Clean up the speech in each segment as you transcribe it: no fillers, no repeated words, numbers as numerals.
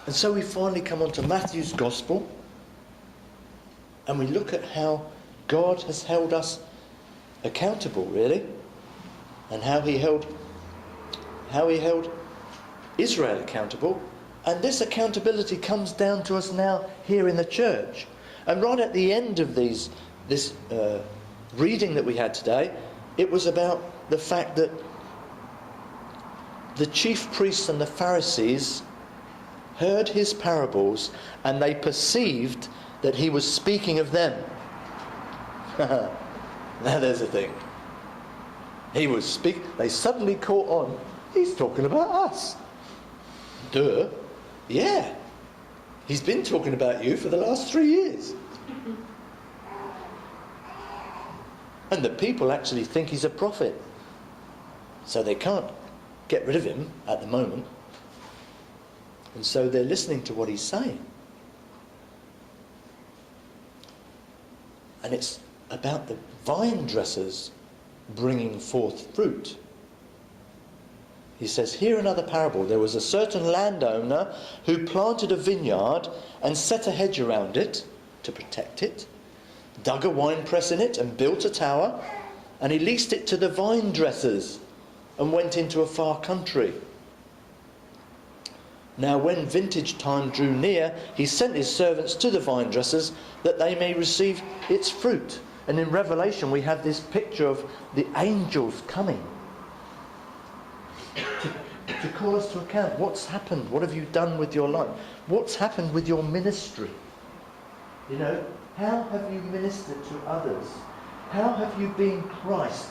And so we finally come on to Matthew's Gospel, and we look at how God has held us accountable, really, and how he held Israel accountable. And this accountability comes down to us now here in the church. And right at the end of this reading that we had today, it was about the fact that the chief priests and the Pharisees heard his parables, and they perceived that he was speaking of them. Now there's a thing. They suddenly caught on, he's talking about us. Duh. Yeah. He's been talking about you for the last 3 years. And the people actually think he's a prophet. So they can't get rid of him at the moment. And so they're listening to what he's saying. And it's about the vine dressers bringing forth fruit. He says, "Hear another parable. There was a certain landowner who planted a vineyard and set a hedge around it to protect it, dug a winepress in it and built a tower, and he leased it to the vine dressers and went into a far country. Now when vintage time drew near, he sent his servants to the vine dressers that they may receive its fruit." And in Revelation we have this picture of the angels coming to call us to account. What's happened? What have you done with your life? What's happened with your ministry? You know, how have you ministered to others? How have you been Christ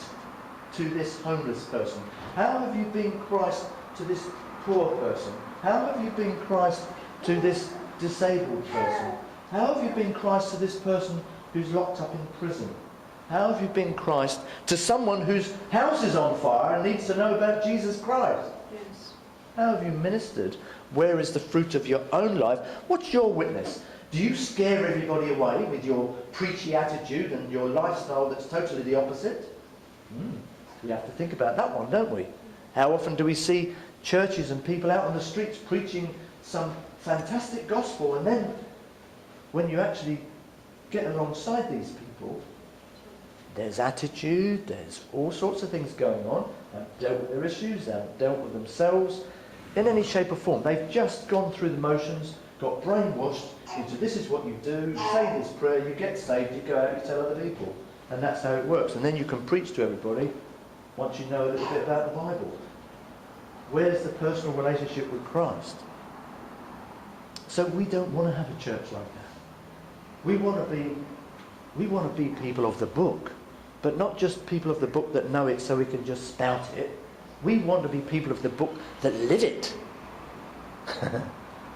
to this homeless person? How have you been Christ to this poor person? How have you been Christ to this disabled person? How have you been Christ to this person who's locked up in prison? How have you been Christ to someone whose house is on fire and needs to know about Jesus Christ? Yes. How have you ministered? Where is the fruit of your own life? What's your witness? Do you scare everybody away with your preachy attitude and your lifestyle that's totally the opposite? We have to think about that one, don't we? How often do we see churches and people out on the streets preaching some fantastic gospel, and then when you actually get alongside these people, there's attitude, there's all sorts of things going on. They've dealt with their issues, they've dealt with themselves in any shape or form. They've just gone through the motions, got brainwashed into this is what you do, you say this prayer, you get saved, you go out, you tell other people. And that's how it works. And then you can preach to everybody once you know a little bit about the Bible. Where's the personal relationship with Christ? So we don't want to have a church like that. We want to be people of the book, but not just people of the book that know it so we can just spout it. We want to be people of the book that live it.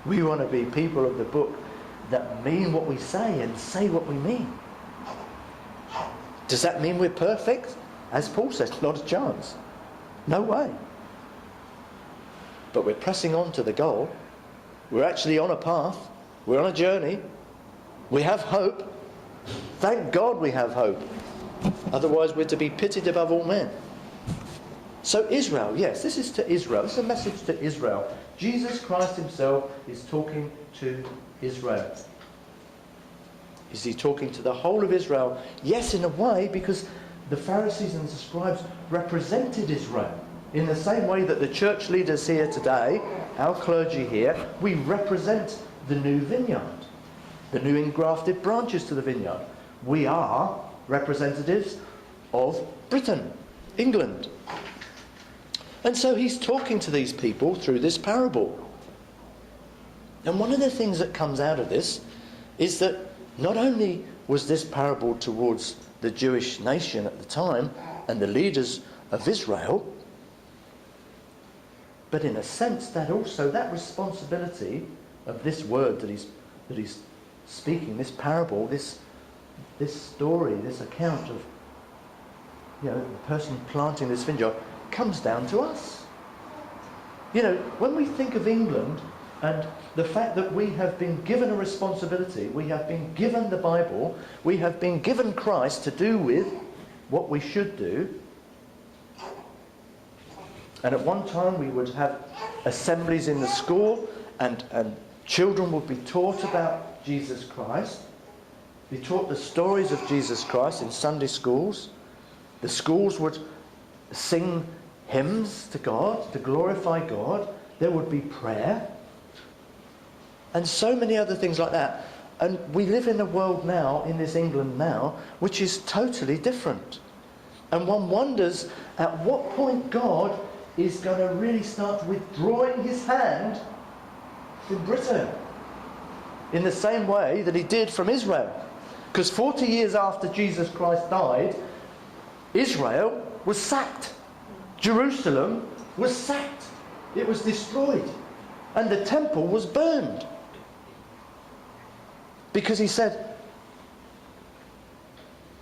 We want to be people of the book that mean what we say and say what we mean. Does that mean we're perfect? As Paul says, not a chance. No way. But we're pressing on to the goal. We're actually on a path. We're on a journey. We have hope. Thank God we have hope. Otherwise we're to be pitied above all men. So Israel, yes, this is to Israel. This is a message to Israel. Jesus Christ himself is talking to Israel. Is he talking to the whole of Israel? Yes, in a way, because the Pharisees and the scribes represented Israel. In the same way that the church leaders here today, our clergy here, we represent the new vineyard, the new engrafted branches to the vineyard. We are representatives of Britain, England. And so he's talking to these people through this parable. And one of the things that comes out of this is that not only was this parable towards the Jewish nation at the time and the leaders of Israel, but in a sense that also that responsibility of this word that he's speaking, this parable, this story, this account of the person planting this vineyard, comes down to us. When we think of England and the fact that we have been given a responsibility, we have been given the Bible, we have been given Christ to do with what we should do. And at one time we would have assemblies in the school and Children would be taught about Jesus Christ, be taught the stories of Jesus Christ in Sunday schools. The schools would sing hymns to God, to glorify God. There would be prayer. And so many other things like that. And we live in a world now, in this England now, which is totally different. And one wonders at what point God is going to really start withdrawing his hand from Britain in the same way that he did from Israel. Because 40 years after Jesus Christ died, Israel was sacked. Jerusalem was sacked. It was destroyed. And the temple was burned. Because he said,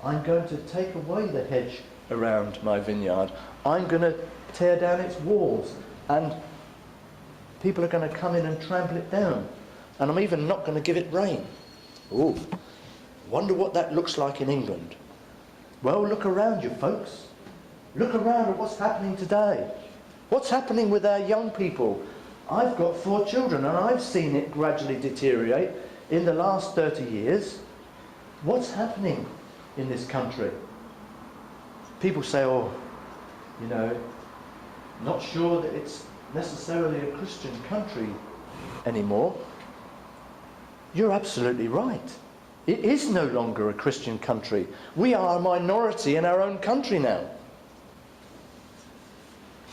I'm going to take away the hedge around my vineyard. I'm going to tear down its walls. And people are going to come in and trample it down. And I'm even not going to give it rain. Ooh, wonder what that looks like in England. Well, look around you, folks. Look around at what's happening today. What's happening with our young people? I've got 4 children and I've seen it gradually deteriorate in the last 30 years. What's happening in this country? People say, oh, you know, not sure that it's necessarily a Christian country anymore. You're absolutely right. It is no longer a Christian country. We are a minority in our own country now.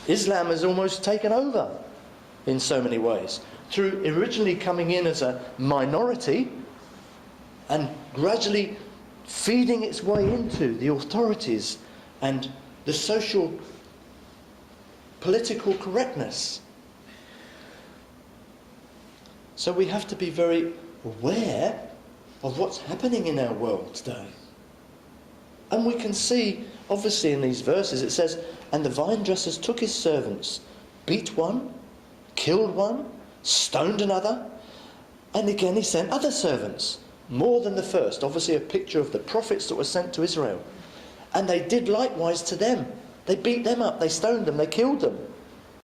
Islam has almost taken over in so many ways. Through originally coming in as a minority and gradually feeding its way into the authorities and the social political correctness. So we have to be very aware of what's happening in our world today. And we can see, obviously in these verses, it says, and the vine dressers took his servants, beat one, killed one, stoned another, and again he sent other servants, more than the first. Obviously a picture of the prophets that were sent to Israel. And they did likewise to them. They beat them up, they stoned them, they killed them.